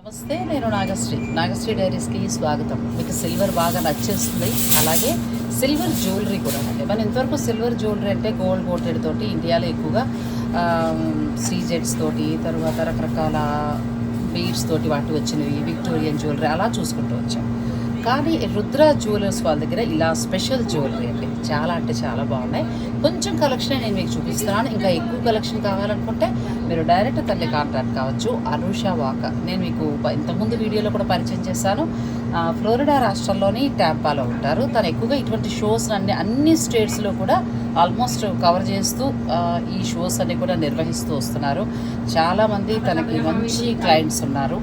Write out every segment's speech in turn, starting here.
నమస్తే, నేను నాగశ్రీ డైరీస్కి స్వాగతం. మీకు సిల్వర్ బాగా నచ్చేస్తుంది, అలాగే సిల్వర్ జ్యువెలరీ కూడా అండి. మనం ఇంతవరకు సిల్వర్ జ్యువెలరీ అంటే గోల్డ్ కోటెడ్ తోటి ఇండియాలో ఎక్కువగా సీజెట్స్ తోటి, తర్వాత రకరకాల బీడ్స్ తోటి వాటి వచ్చినవి, విక్టోరియన్ జ్యువెలరీ అలా చూసుకుంటూ వచ్చాం. కానీ రుద్ర జ్యువెలర్స్ వాళ్ళ దగ్గర ఇలా స్పెషల్ జ్యువెలరీ అండి, చాలా అంటే చాలా బాగున్నాయి. కొంచెం కలెక్షన్ నేను మీకు చూపిస్తున్నాను. ఇంకా ఎక్కువ కలెక్షన్ కావాలనుకుంటే మీరు డైరెక్ట్ తల్లి కాంటాక్ట్ కావచ్చు. అనూష వాక, నేను మీకు ఇంతకుముందు వీడియోలో కూడా పరిచయం చేశాను. ఫ్లోరిడా రాష్ట్రంలోని టాంపాలో ఉంటారు. తను ఎక్కువగా ఇటువంటి షోస్ అన్ని స్టేట్స్లో కూడా ఆల్మోస్ట్ కవర్ చేస్తూ ఈ షోస్ అన్ని కూడా నిర్వహిస్తూ వస్తున్నారు. చాలామంది తనకి మంచి క్లయింట్స్ ఉన్నారు.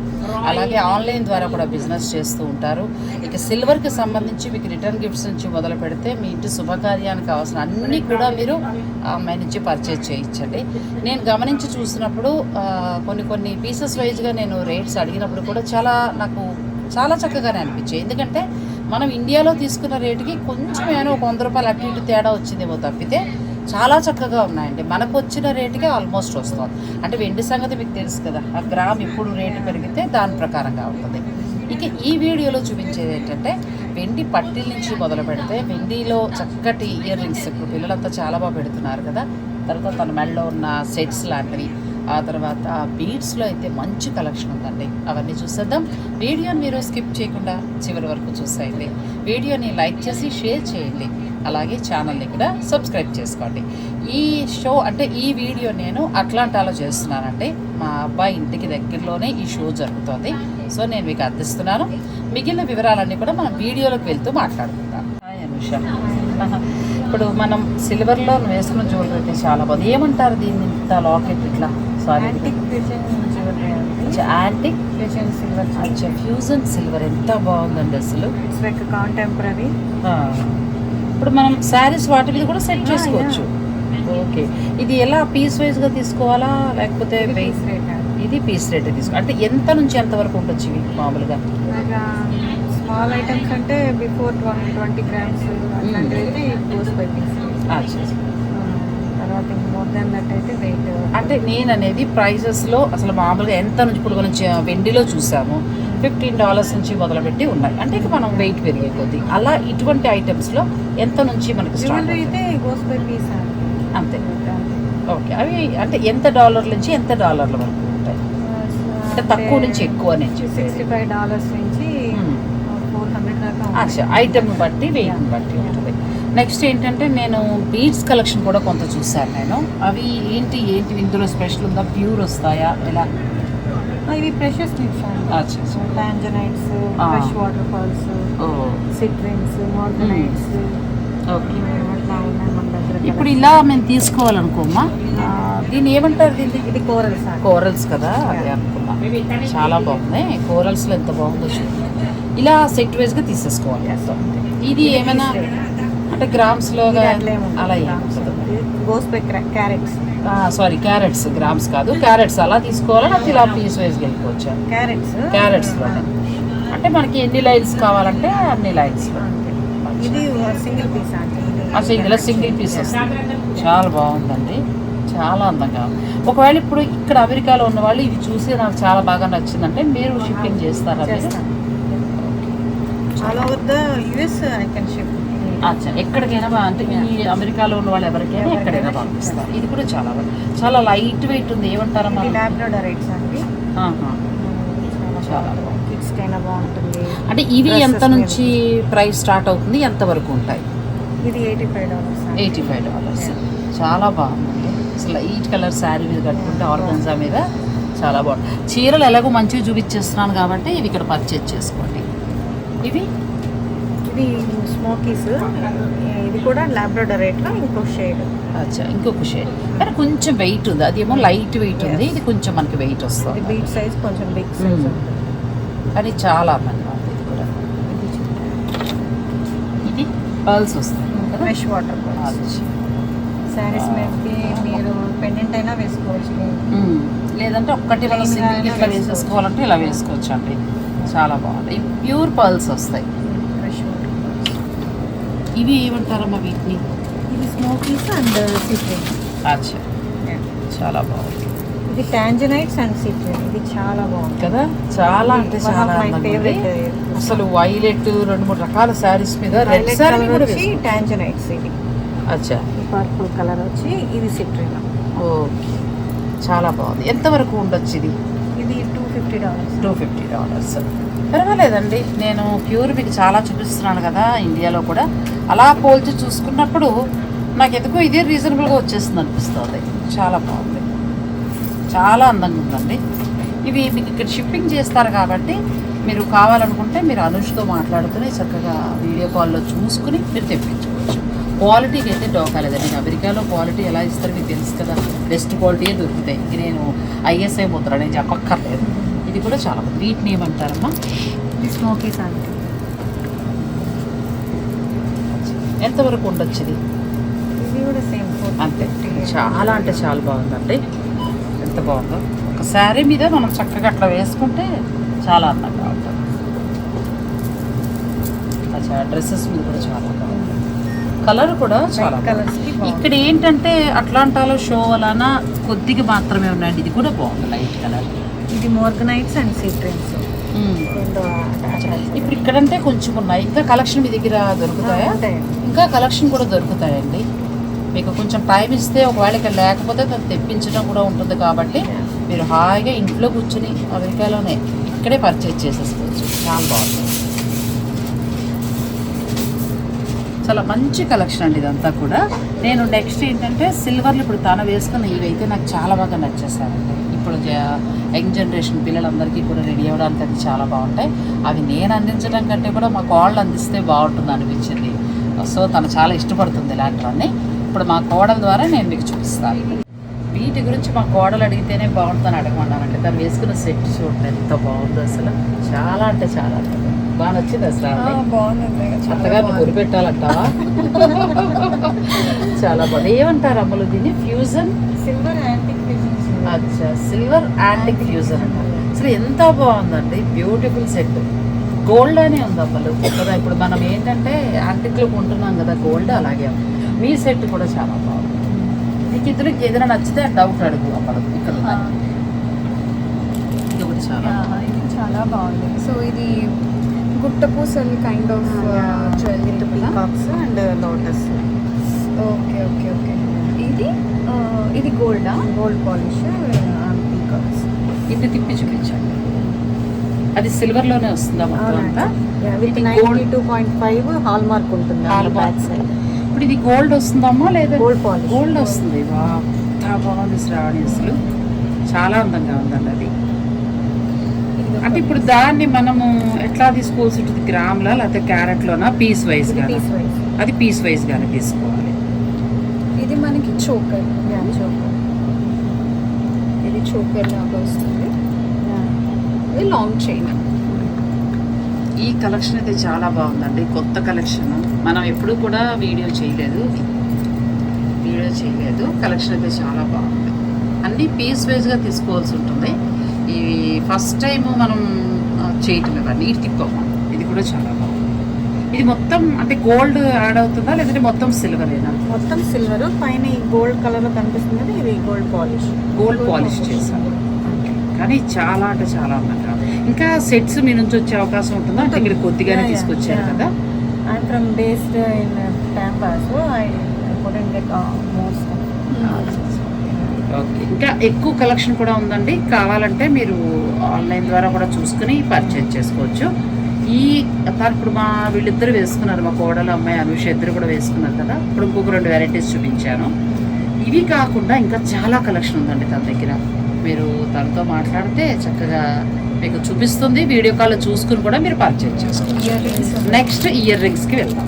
అలాగే ఆన్లైన్ ద్వారా కూడా బిజినెస్ చేస్తూ ఉంటారు. ఇక సిల్వర్కి సంబంధించి మీకు రిటర్న్ గిఫ్ట్స్ నుంచి మొదలు పెడితే మీ ఇంటి శుభకార్యానికి కావాల్సిన అన్నీ కూడా మీరు అమ్మాయి నుంచి పర్చేజ్ చేయించండి. నేను గమనించి చూసినప్పుడు కొన్ని పీసెస్ వైజ్గా నేను రేట్స్ అడిగినప్పుడు కూడా నాకు చాలా చక్కగానే అనిపించాయి. ఎందుకంటే మనం ఇండియాలో తీసుకున్న రేటుకి కొంచెం ఏమైనా ఒక 100 రూపాయలు అటు ఇటు తేడా వచ్చిందేమో తప్పితే చాలా చక్కగా ఉన్నాయండి. మనకు వచ్చిన రేటుకే ఆల్మోస్ట్ వస్తుంది. అంటే వెండి సంగతి మీకు తెలుసు కదా, ఆ గ్రామ్ ఇప్పుడు రేటు పెరిగితే దాని ప్రకారంగా ఉంటుంది. ఇక ఈ వీడియోలో చూపించేది ఏంటంటే వెండి పట్టీల నుంచి మొదలు పెడితే వెండిలో చక్కటి ఇయర్ రింగ్స్, ఇప్పుడు పిల్లలంతా చాలా బాగా పెడుతున్నారు కదా. తర్వాత తన మెడలో ఉన్న సెట్స్ లాంటివి, ఆ తర్వాత బీడ్స్లో అయితే మంచి కలెక్షన్ ఉందండి. అవన్నీ చూసేద్దాం. వీడియోని మీరు స్కిప్ చేయకుండా చివరి వరకు చూసేయండి. వీడియోని లైక్ చేసి షేర్ చేయండి. అలాగే ఛానల్ని కూడా సబ్స్క్రైబ్ చేసుకోండి. ఈ షో అంటే ఈ వీడియో నేను అట్లాంటాలో చేస్తున్నానండి. మా అబ్బాయి ఇంటికి దగ్గరలోనే ఈ షో జరుగుతుంది. సో నేను మీకు అందిస్తున్నాను. మిగిలిన వివరాలన్నీ కూడా మనం వీడియోలోకి వెళ్తూ మాట్లాడుకుందాం. హాయ్ అనుష, ఇప్పుడు మనం సిల్వర్లో వేసుకున్న జ్యువెలరీ అయితే చాలా బాగుంది. ఏమంటారు దీన్ని? ఇంత లాకెట్ ఇట్లా యాంటిక్ సిల్వర్, ఫ్యూజన్ సిల్వర్ ఎంత బాగుందండి అసలు. కాంటెంపరీ. ఇప్పుడు మనం శారీస్ వాటి మీద కూడా సెట్ చేసుకోవచ్చు. ఓకే, ఇది ఎలా పీస్ వైజ్గా తీసుకోవాలా లేకపోతే ఇది పీస్ రేట్ తీసుకో? అంటే ఎంత నుంచి ఎంత వరకు ఉండొచ్చు ఇవి మామూలుగా? స్మాల్ ఐటమ్స్ అంటే బిఫోర్ 20 grams అయితే గోస్ బై పీస్. తర్వాత మోర్ దాన్ దట్ అయితే వెయిట్. అంటే నేను అనేది ప్రైజెస్లో అసలు మామూలుగా ఎంత నుంచి, ఇప్పుడు మనం వెండిలో చూసాము $15 నుంచి మొదలుపెట్టి ఉన్నాయి. అంటే ఇక మనం వెయిట్ పెరిగే కొద్దీ అలా ఇటువంటి ఐటమ్స్లో ఎంత నుంచి మనకి స్టార్ట్ అయితే గోస్ బై పీస్ అంతే. ఓకే, అవి అంటే ఎంత డాలర్ నుంచి ఎంత డాలర్ల వరకు ఉంటాయి? అంటే తక్కువ నుంచి ఎక్కువ నుంచి $65 నుంచి 400 దాకా. అచ్చా, ఐటమ్ బట్టి వెయిట్ని బట్టి ఉంటుంది. నెక్స్ట్ ఏంటంటే నేను బీడ్స్ కలెక్షన్ కూడా కొంత చూశాను నేను. అవి ఏంటి ఇందులో స్పెషల్ ఉందా? ప్యూర్ వస్తాయా ఎలా? ఇవి ప్రెషస్ బీడ్స్ అండి. Tanzanites, fresh water pearls, సిట్రిన్స్, మార్గనైట్స్. Okay, ఇప్పుడు ఇలా మేము తీసుకోవాలనుకోమ్మా, దీన్ని ఏమంటారు? ఇది కోరల్స్. కోరల్స్ కదా, అదే అనుకున్నా. చాలా బాగున్నాయి. కోరల్స్లో ఎంత బాగుందో చూడండి. ఇలా సెట్ వైజ్గా తీసేసుకోవాలి. ఇది ఏమైనా అంటే గ్రామ్స్లో అలా క్యారెట్స్ గ్రామ్స్ కాదు, క్యారెట్స్ అలా తీసుకోవాలా? నాకు ఇలా పీస్ వైజ్గా వెళ్ళిపోవచ్చు. క్యారెట్స్లోనే అంటే మనకి ఎన్ని లైన్స్ కావాలంటే అన్ని లైన్స్లో. ఇది సింగిల్ పీస్ అసలు ఇందులో సింగిల్ పీస్ వస్తుంది. చాలా బాగుందండి, చాలా అందంగా. ఒకవేళ ఇప్పుడు ఇక్కడ అమెరికాలో ఉన్న వాళ్ళు ఇవి చూసి నాకు చాలా బాగా నచ్చిందంటే మీరు షిప్పింగ్ చేస్తారా? All over the US I can ship. అచ్చా, ఎక్కడికైనా అంటే ఈ అమెరికాలో ఉన్న వాళ్ళు ఎవరికైనా ఎక్కడైనా పంపిస్తారు. ఇది కూడా చాలా లైట్ వెయిట్ ఉంది. ఏమంటారమ్మా? లాబ్రాడోరైట్స్ అండి. చాలా కిడ్స్కైనా బాగుంటుంది. అంటే ఇవి ఎంత నుంచి ప్రైస్ స్టార్ట్ అవుతుంది, ఎంత వరకు ఉంటాయి? ఇది $85. చాలా బాగుంది. అసలు లైట్ కలర్ శారీ మీద కట్టుకుంటే ఆర్గన్జా మీద చాలా బాగుంది. చీరలు ఎలాగో మంచిగా చూపించేస్తున్నాను కాబట్టి ఇవి ఇక్కడ పర్చేజ్ చేసుకోండి. ఇది స్మోకీస్. ఇది కూడా లాబ్రాడోరైట్లో ఇంకొక షేడ్. అచ్చా, ఇంకొక షేడ్ కానీ కొంచెం వెయిట్ ఉంది. అదేమో లైట్ వెయిట్ ఉంది, ఇది కొంచెం మనకి వెయిట్ వస్తుంది. బీట్ సైజ్ కొంచెం బిగ్ సైజ్ కానీ చాలా మంది. ఇది కూడా ఇది పర్ల్స్ వస్తుంది, ఫ్రెష్ వాటర్ పర్ల్స్. శారీస్ మీదకి మీరు పెండెంట్ అయినా వేసుకోవచ్చు, లేదంటే ఒక్కటి మనం సింగిల్ ఇట్లా వేసేసుకోవాలంటే ఇలా వేసుకోవచ్చు అండి. చాలా బాగుంది. ప్యూర్ పర్ల్స్ వస్తాయి. ఇవి ఏమంటారమ్మా వీటిని? ఇది స్మోకీస్ అండ్ సిట్రిన్. అచ్చా, చాలా బాగుంది. ఇది టాంజనైట్స్ అండ్ సిట్రిన్. ఇది చాలా బాగుంది కదా, చాలా అంటే చాలా అందంగా ఉంది. ఫేవరెట్. అసలు వైలెట్ 2-3 రకాల శారీస్ మీద రెడ్ శారీ కూడా వచ్చి టాంజనైట్స్. ఇది అచ్చా, పర్పుల్ కలర్ వచ్చి ఇది సిట్రిన్. ఓకే, చాలా బాగుంది. ఎంతవరకు ఉండొచ్చు ఇది? ఇది $250. $250. పర్వాలేదండి. నేను ప్యూర్ మీకు చాలా చూపిస్తున్నాను కదా ఇండియాలో కూడా, అలా పోల్చి చూసుకున్నప్పుడు నాకు ఎందుకో ఇదే రీజనబుల్గా వచ్చేస్తుంది అనిపిస్తుంది. చాలా బాగుంది, చాలా అందంగా ఉందండి. ఇవి మీకు ఇక్కడ షిప్పింగ్ చేస్తారు కాబట్టి మీరు కావాలనుకుంటే మీరు అనుష్తో మాట్లాడుకుని చక్కగా వీడియో కాల్లో చూసుకుని మీరు తెప్పించుకోవచ్చు. క్వాలిటీకి అయితే డోకాలేదండి. నేను అమెరికాలో క్వాలిటీ ఎలా ఇస్తారో మీకు తెలుసు కదా, బెస్ట్ క్వాలిటీయే దొరుకుతాయి. ఇది నేను ISI ముద్ర నేను చెప్పక్కర్లేదు. ఇది కూడా చాలా బాగుంది. వీటిని ఏమంటారమ్మా? ఇది స్మోకీ శాండీ. ఎంతవరకు ఉండొచ్చు ఇది? ఇది కూడా సేమ్ అంతే, చాలా అంటే చాలా బాగుందండి. ఎంత బాగుందో. ఒక శారీ మీద మనం చక్కగా అట్లా వేసుకుంటే చాలా అందంగా ఉంటుంది. అచ్చా, డ్రెస్సెస్ మీద కూడా చాలా బాగుంది. కలర్ కూడా చాలా కలర్స్. ఇక్కడ ఏంటంటే అట్లాంటాలో షో అలానా కొద్దిగా మాత్రమే ఉన్నాయండి. ఇది కూడా బాగుంది, లైట్ కలర్. ఇది మోర్గనైట్స్ అండ్ సిట్రిన్స్. ఇప్పుడు ఇక్కడంటే కొంచెం ఉన్నాయి. ఇంకా కలెక్షన్ మీ దగ్గర దొరుకుతాయా? ఇంకా కలెక్షన్ కూడా దొరుకుతాయండి. మీకు కొంచెం టైం ఇస్తే ఒకవేళ ఇక్కడ లేకపోతే దాన్ని తెప్పించడం కూడా ఉంటుంది. కాబట్టి మీరు హాయిగా ఇంట్లో కూర్చొని అమెరికాలోనే ఇక్కడే పర్చేజ్ చేసేసుకోవచ్చు. చాలా బాగుంది, చాలా మంచి కలెక్షన్ అండి ఇదంతా కూడా. నేను నెక్స్ట్ ఏంటంటే సిల్వర్లు ఇప్పుడు తన వేసుకున్న ఇవైతే నాకు చాలా బాగా నచ్చేసారండి. ఇప్పుడు యంగ్ జనరేషన్ పిల్లలందరికీ కూడా రెడీ అవ్వడానికి అది చాలా బాగుంటాయి. అవి నేను అందించడం కంటే కూడా మా కోడలు అందిస్తే బాగుంటుంది అనిపించింది. సో తను చాలా ఇష్టపడుతుంది ఇలాంటివన్నీ. ఇప్పుడు మా కోడల ద్వారా నేను మీకు చూపిస్తాను. వీటి గురించి మా కోడలు అడిగితేనే బాగుంటుందని అడగమన్నానంటే తను వేసుకున్న సెట్ చూడండి ఎంత బాగుందో. అసలు చాలా అంటే చాలా బాగా నచ్చింది. అసలు అత్తగా కొనిపెట్టాలంటావా? చాలా బాగుంది. ఏమంటారు అమ్మలు దీన్ని? Fusion, silver antique fusion. అచ్చా, సిల్వర్ యాంటిక్ ఫ్యూజన్ అంటారు. అసలు ఎంత బాగుందండి, బ్యూటిఫుల్ సెట్. గోల్డ్ అనే ఉంది అమ్మలు కదా. ఇప్పుడు మనం ఏంటంటే యాంటిక్లో కొంటున్నాం కదా గోల్డ్, అలాగే మీ సెట్ కూడా చాలా బాగుంది. నీకు ఇద్దరికి ఏదైనా నచ్చితే డౌట్ అడుగు అమ్మలు. ఇక్కడ ఇది ఒకటి చాలా ఇది చాలా బాగుంది. సో ఇది గుట్టపూసలు kind of jewellery, peacocks and lotus. Okay okay okay. ఇది గోల్డా? Gold polish peacocks. ఇది తిప్పి చూపించండి. అది సిల్వర్లోనే వస్తుందా మొత్తం అంతా? విత్ 92.5 హాల్ మార్క్ ఉంటుంది. Back side. ఇప్పుడు ఇది గోల్డ్ వస్తుందమ్మా లేదా? Gold polish. గోల్డ్ వస్తుంది. ఎంత బాగుంది శ్రావణి, అసలు చాలా అందంగా ఉందండి అది. అంటే ఇప్పుడు దాన్ని మనము ఎట్లా తీసుకోవాల్సి ఉంటుంది? గ్రాముల లేకపోతే క్యారెట్లోనా? పీస్ వైజ్ గా? అది పీస్ వైజ్ గానే తీసుకోవాలి. ఇది మనకి చోకర్. ఇది చోకర్ లాగా వస్తుంది. ఇది లాంగ్ చైన్. ఈ కలెక్షన్ అయితే చాలా బాగుందండి, కొత్త కలెక్షన్. మనం ఎప్పుడు కూడా వీడియో చేయలేదు. కలెక్షన్ అయితే చాలా బాగుంది. అన్నీ పీస్ వైజ్గా తీసుకోవాల్సి ఉంటుంది. ఇవి ఫస్ట్ టైం మనం చేయటం ఇవన్నీ. ఇది తిప్పమ్మ, ఇది కూడా చాలా బాగుంది. ఇది మొత్తం అంటే గోల్డ్ యాడ్ అవుతుందా లేదంటే మొత్తం సిల్వరేనా? మొత్తం సిల్వర్, పైన ఈ గోల్డ్ కలర్లో కనిపిస్తుంది. ఇది గోల్డ్ పాలిష్ చేశాను. కానీ చాలా అంటే చాలా అందంగా. ఇంకా సెట్స్ మీ నుంచి వచ్చే అవకాశం ఉంటుందా? అంటే ఇక్కడ కొద్దిగానే తీసుకొచ్చారు కదా. I'm from based in Tampa, so I couldn't get more. Okay, ఇంకా ఎక్కువ కలెక్షన్ కూడా ఉందండి. కావాలంటే మీరు ఆన్లైన్ ద్వారా కూడా చూసుకుని పర్చేజ్ చేసుకోవచ్చు. ఇప్పుడు వీళ్ళిద్దరు వేసుకున్నారు, మా కోడలు అమ్మాయి అనుష ఇద్దరు కూడా వేసుకున్నారు కదా. ఇప్పుడు ఇంకొక 2 వెరైటీస్ చూపించాను. ఇవి కాకుండా ఇంకా చాలా కలెక్షన్ ఉందండి తన దగ్గర. మీరు తనతో మాట్లాడితే చక్కగా మీకు చూపిస్తుంది. వీడియో కాల్లో చూసుకుని కూడా మీరు పర్చేజ్ చేసుకోవచ్చు. నెక్స్ట్ ఇయర్ రింగ్స్కి వెళ్దాం.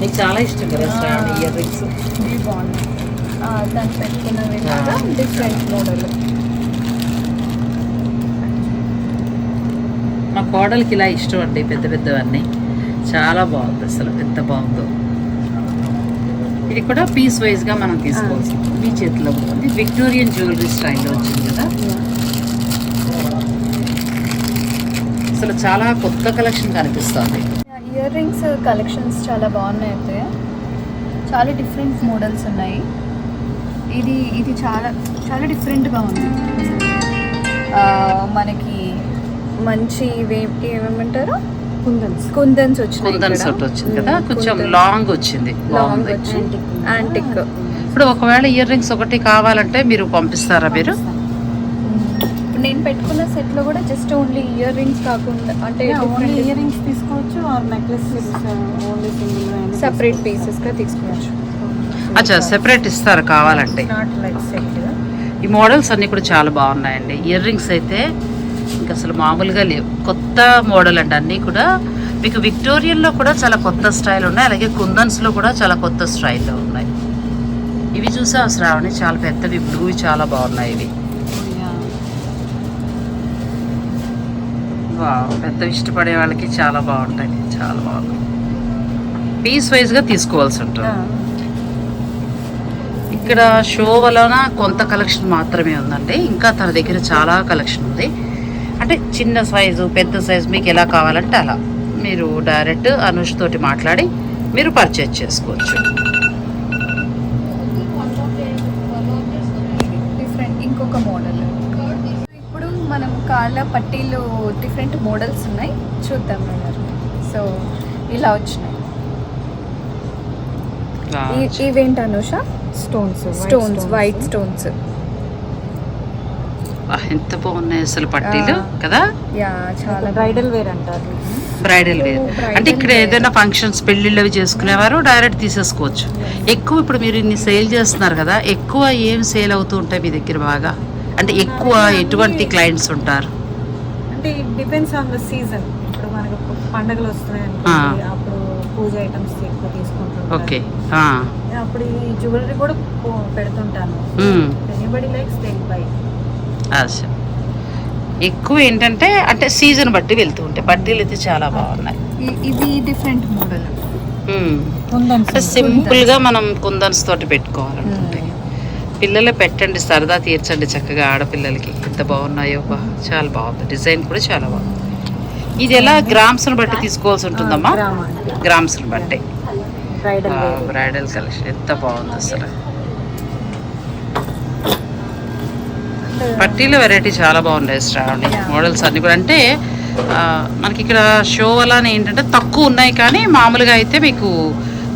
నీకు చాలా ఇష్టం కదా శ్రావణి ఇయర్ రింగ్స్. బాగుంది. దాన్ని పెట్టుకున్నవి డిఫరెంట్ మోడల్. మా కోడలికి ఇలా ఇష్టం అండి పెద్ద పెద్దవన్నీ. చాలా బాగుంది అసలు, ఎంత బాగుందో. ఇది కూడా పీస్ వైజ్గా మనం తీసుకోవాల్సి మీ చేతిలో ఉంటుంది. విక్టోరియన్ జ్యువెలరీ స్టైల్లో వచ్చింది కదా. అసలు చాలా కొత్త కలెక్షన్ కనిపిస్తుంది. ఇయర్ రింగ్స్ కలెక్షన్స్ చాలా బాగున్నాయి. అయితే చాలా డిఫరెంట్ మోడల్స్ ఉన్నాయి. ఇది చాలా చాలా డిఫరెంట్గా ఉంది. మనకి మంచి ఏమంటారు కుందన్స్ వచ్చినాయి. కుందన్స్ ఒకటి వచ్చింది కదా, కొంచెం లాంగ్ వచ్చింది, లాంగ్ యాంటిక్. ఇప్పుడు ఒకవేళ ఇయర్ రింగ్స్ ఒకటి కావాలంటే మీరు పంపిస్తారా మీరు? నేను పెట్టుకున్న సెట్ లో కూడా జస్ట్ ఓన్లీ ఇయర్ రింగ్స్ కాకుండా అంటే ఇయర్ రింగ్స్ తీసుకోవచ్చు, or necklace only single separate pieces గా తీసుకోవచ్చు. అచ్చా, సెపరేట్ ఇస్తారు కావాలంటే. Not like set. ఈ మోడల్స్ అన్నీ కూడా చాలా బాగున్నాయండి. ఇయర్ రింగ్స్ అయితే ఇంకా అసలు మామూలుగా లేవు, కొత్త మోడల్ అండి అన్నీ కూడా. మీకు విక్టోరియన్లో కూడా చాలా కొత్త స్టైల్ ఉన్నాయి, అలాగే కుందన్స్లో కూడా చాలా కొత్త స్టైల్లో ఉన్నాయి. ఇవి చూసా శ్రావణి, చాలా పెద్దవి బ్లూ, చాలా బాగున్నాయి ఇవి. పెద్దవి ఇష్టపడే వాళ్ళకి చాలా బాగుంటాయి, చాలా బాగున్నాయి. పీస్ వైజ్గా తీసుకోవాల్సి ఉంటుంది. ఇక్కడ షో వలన కొంత కలెక్షన్ మాత్రమే ఉందండి, ఇంకా తన దగ్గర చాలా కలెక్షన్ ఉంది. అంటే చిన్న సైజు, పెద్ద సైజు మీకు ఎలా కావాలంటే అలా మీరు డైరెక్ట్ అనుష్ తోటి మాట్లాడి మీరు పర్చేజ్ చేసుకోవచ్చు. డిఫరెంట్ ఇంకొక మోడల్. ఇప్పుడు మనం కాళ్ళ పట్టీలు డిఫరెంట్ మోడల్స్ ఉన్నాయి, చూద్దాం మేడం. సో ఇలా వచ్చినాయి. ఇవేంటి అనుష? Stones white stones. ఎంత బాగున్నాయి అసలు పట్టీలు కదా. యా, చాలా బ్రైడల్ వేర్ అంటారు. బ్రైడల్ వేర్ అంటే ఇక్కడ ఏదైనా ఫంక్షన్స్, పెళ్ళిళ్ళు అవి చేసుకునేవారు డైరెక్ట్ తీసేసుకోవచ్చు. ఎక్కువ ఇప్పుడు మీరు ఇన్ని సేల్ చేస్తున్నారు కదా, ఎక్కువ ఏం సేల్ అవుతూ ఉంటాయి మీ దగ్గర బాగా? అంటే ఎక్కువ ఎటువంటి క్లయింట్స్ ఉంటారు? అంటే డిపెండ్స్ ఆన్ ద సీజన్. ఇప్పుడు మనకు పండుగలు వస్తున్నాయి, అప్పుడు పూజ ఐటమ్స్ ఎక్కువ తీసుకుంటాం. ఓకే, అప్పుడు ఈ జ్యువెలరీ కూడా పెడుతుంటాను. Anybody likes they buy. ఎక్కువ ఏంటంటే అంటే సీజన్ బట్టి వెళ్తూ ఉంటాయి. పట్టీలు అయితే చాలా బాగున్నాయి. ఇది డిఫరెంట్ మోడల్. అంటే సింపుల్ గా మనం కుందన్స్ తోటి పెట్టుకోవాలంటే పిల్లలు పెట్టండి, సరదా తీర్చండి చక్కగా ఆడపిల్లలకి. ఎంత బాగున్నాయో, చాలా బాగుంది. డిజైన్ కూడా చాలా బాగుంది. ఇది ఎలా గ్రామ్స్ బట్టి తీసుకోవాల్సి ఉంటుందమ్మా? గ్రామ్స్ బట్టి. బ్రైడల్ కలెక్షన్ ఎంత బాగుంది అసలు. పట్టీల వెరైటీ చాలా బాగున్నాయి శ్రావణి. మోడల్స్ అన్ని కూడా అంటే మనకి ఇక్కడ షో అలానే ఏంటంటే తక్కువ ఉన్నాయి, కానీ మామూలుగా అయితే మీకు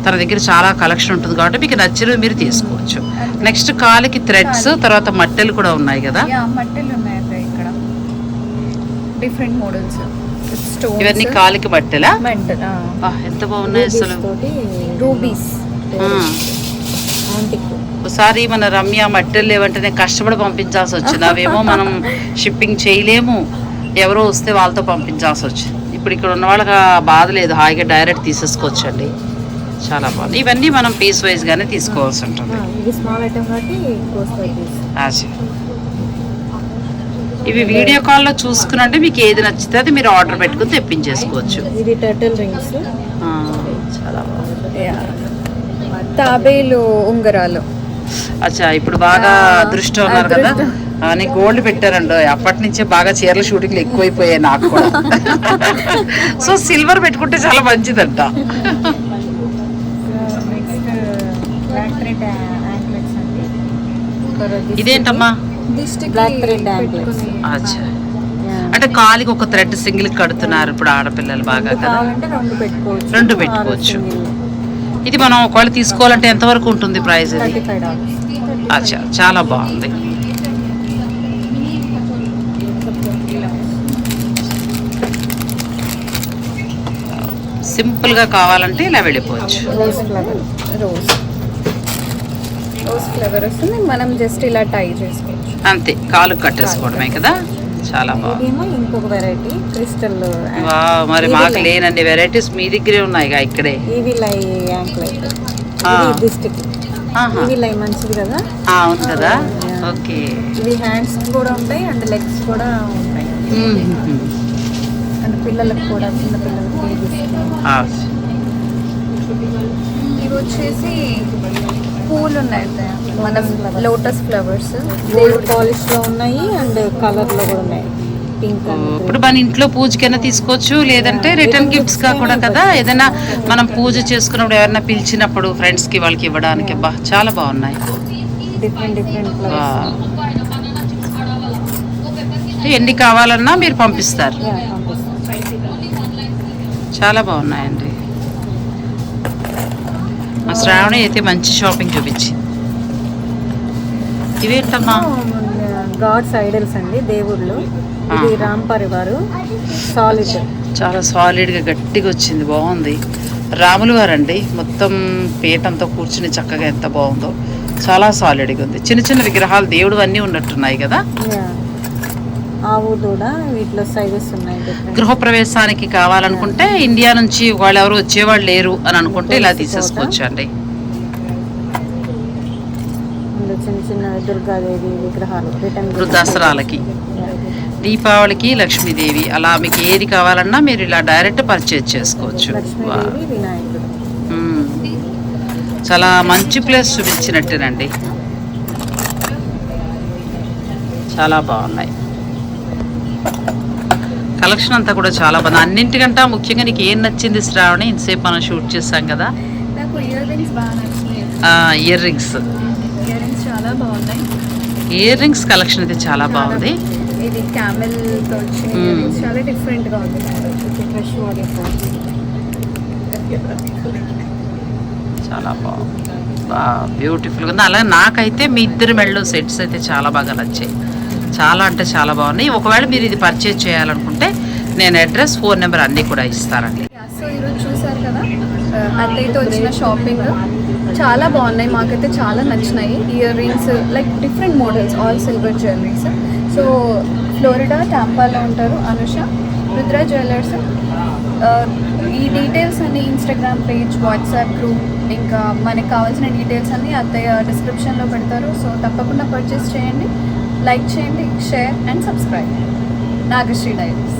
తన దగ్గర చాలా కలెక్షన్ ఉంటుంది కాబట్టి మీకు నచ్చినవి మీరు తీసుకోవచ్చు. నెక్స్ట్ కాలికి థ్రెడ్స్, తర్వాత మట్టెలు కూడా ఉన్నాయి కదా. మట్టెలు ఉన్నాయి ఇక్కడ, డిఫరెంట్ మోడల్స్. ఇవన్నీ కాలికి మట్టెలా? ఎంత బాగున్నాయి అసలు. రూబీస్. ఒకసారి మన రమ్య మట్టెలు లేవంటేనే కష్టపడి పంపించాల్సి వచ్చింది. అవేమో మనం షిప్పింగ్ చేయలేము, ఎవరో వస్తే వాళ్ళతో పంపించాల్సి వచ్చింది. ఇప్పుడు ఇక్కడ ఉన్న వాళ్ళకి బాధ లేదు, హాయిగా డైరెక్ట్ తీసేసుకోవచ్చు అండి. చాలా బాగుంది. ఇవన్నీ మనం పీస్ వైజ్ గానే తీసుకోవాల్సి ఉంటుంది. ఇవి వీడియో కాల్లో చూసుకునంటే మీకు ఏది నచ్చితే అది మీరు ఆర్డర్ పెట్టుకుని తెప్పించేసుకోవచ్చు. ఇది టర్టిల్ రింగ్స్, చాలా బాగుంది. తాబేలు ఉంగరాలు. అచ్చా, ఇప్పుడు బాగా అదృష్టం ఉన్నారు కదా అని గోల్డ్ పెట్టారండి. అప్పటి నుంచే బాగా చీరల షూటింగ్లు ఎక్కువైపోయాయి నాకు కూడా. సో సిల్వర్ పెట్టుకుంటే చాలా మంచిదంట. ఇదేంటమ్మా? అచ్చా, అంటే కాలికి ఒక థ్రెడ్ సింగిల్ కడుతున్నారు ఇప్పుడు ఆడపిల్లలు బాగా కదా. రెండు పెట్టుకోవచ్చు. ఇది మనం ఒకవేళ తీసుకోవాలంటే ఎంతవరకు ఉంటుంది ప్రైస్? ఇది అచ్చా, చాలా బాగుంది. సింపుల్గా కావాలంటే ఇలా వెళ్ళిపోవచ్చు. రోజ్ ఫ్లవర్ వస్తుంది, మనం జస్ట్ ఇలా టై చేసుకోవచ్చు అంతే, కాలు కట్టేసుకోవడమే కదా. చాలా బాగుంది. ఇంకొక వెరైటీ క్రిస్టల్. మరి మాకు లేనండి వెరైటీస్, మీ దగ్గరే ఉన్నాయి ఇక్కడే. మంచిది కదా. అవును కదా. ఓకే, ఇవి హ్యాండ్స్ కూడా ఉంటాయి అండ్ లెగ్స్ కూడా ఉంటాయి. అండ్ పిల్లలకు కూడా, చిన్న పిల్లలకి. ఇవి వచ్చేసి పూలు ఉన్నాయి, మనం లోటస్ ఫ్లవర్స్ గోల్డ్ పాలిష్ లో ఉన్నాయి అండ్ కలర్ లో కూడా ఉన్నాయి. పింక్. ఇప్పుడు మన ఇంట్లో పూజకైనా తీసుకోవచ్చు, లేదంటే రిటర్న్ గిఫ్ట్స్ గా కూడా కదా. ఏదైనా మనం పూజ చేసుకున్నప్పుడు ఎవరైనా పిలిచినప్పుడు ఫ్రెండ్స్ కి వాళ్ళకి ఇవ్వడానికి. చాలా బాగున్నాయి. Different flowers. ఎన్ని కావాలన్నా మీరు పంపిస్తారు. పంపిస్తాం. చాలా బాగున్నాయండి. మా శ్రావణి అయితే మంచి షాపింగ్ చూపించి. ఇవేంటమ్మా? గాడ్స్ ఐడల్స్ అండి, దేవుళ్ళు. ఇది రామ్ పరివారు సాలిడ్, చాలా సాలిడ్గా గట్టిగా వచ్చింది, బాగుంది. రాములు వారండి, మొత్తం పీఠంతో కూర్చుని చక్కగా ఎంత బాగుందో, చాలా సాలిడ్గా ఉంది. చిన్న చిన్న విగ్రహాలు దేవుడు అన్నీ ఉన్నట్టున్నాయి కదా. ఆవు దూడ, వీటిలో సైజెస్ ఉన్నాయి. గృహప్రవేశానికి కావాలనుకుంటే ఇండియా నుంచి వాళ్ళు ఎవరు వచ్చేవాళ్ళు లేరు అని అనుకుంటే ఇలా తీసేసుకోవచ్చు అండి. చిన్న చిన్న దుర్గాదేవి విగ్రహాలు దసరాలకి, దీపావళికి లక్ష్మీదేవి, అలా మీకు ఏది కావాలన్నా మీరు ఇలా డైరెక్ట్ పర్చేజ్ చేసుకోవచ్చు. లక్ష్మీదేవి, వినాయకుడు. చాలా మంచి ప్లేస్ చూపించినట్టేనండి, చాలా బాగున్నాయి. కలెక్షన్ అంతా కూడా చాలా బాగుంది. అన్నింటికంటే ముఖ్యంగా నీకు ఏం నచ్చింది శ్రావణి? ఇంతసేపు మనం షూట్ చేసాం కదా. నాకు ఇయర్ రింగ్స్ బాగా నచ్చినాయి. ఇయర్ రింగ్స్ చాలా బాగున్నాయి. ఇయర్ రింగ్స్ కలెక్షన్ అయితే చాలా బాగుంది. ఇది క్యామెల్ తో వచ్చిన ఇయర్ రింగ్స్ చాలా డిఫరెంట్ గా ఉంది. చాలా బాగుంది, బ్యూటిఫుల్గా ఉంది. అలాగే నాకైతే మీ ఇద్దరు మెడలో సెట్స్ అయితే చాలా బాగా నచ్చాయి, చాలా అంటే చాలా బాగున్నాయి. ఒకవేళ మీరు ఇది పర్చేజ్ చేయాలనుకుంటే నేను అడ్రస్, ఫోన్ నెంబర్ అన్నీ కూడా ఇస్తానండి. సో ఈరోజు చూసారు కదా అత్తయ్యతో వచ్చిన షాపింగ్, చాలా బాగున్నాయి. మాకైతే చాలా నచ్చినాయి. Ear rings like different models, all silver jewelleries. So Florida టాంపాలో ఉంటారు అనుష, రుద్ర జ్యువెలర్స్. ఈ డీటెయిల్స్ అన్ని ఇన్స్టాగ్రామ్ పేజ్, వాట్సాప్ గ్రూప్, ఇంకా మనకు కావాల్సిన డీటెయిల్స్ అన్ని అత్తయ్య డిస్క్రిప్షన్లో పెడతారు. సో తప్పకుండా పర్చేస్ చేయండి, లైక్ చేయండి, share and subscribe. Nagasri diaries.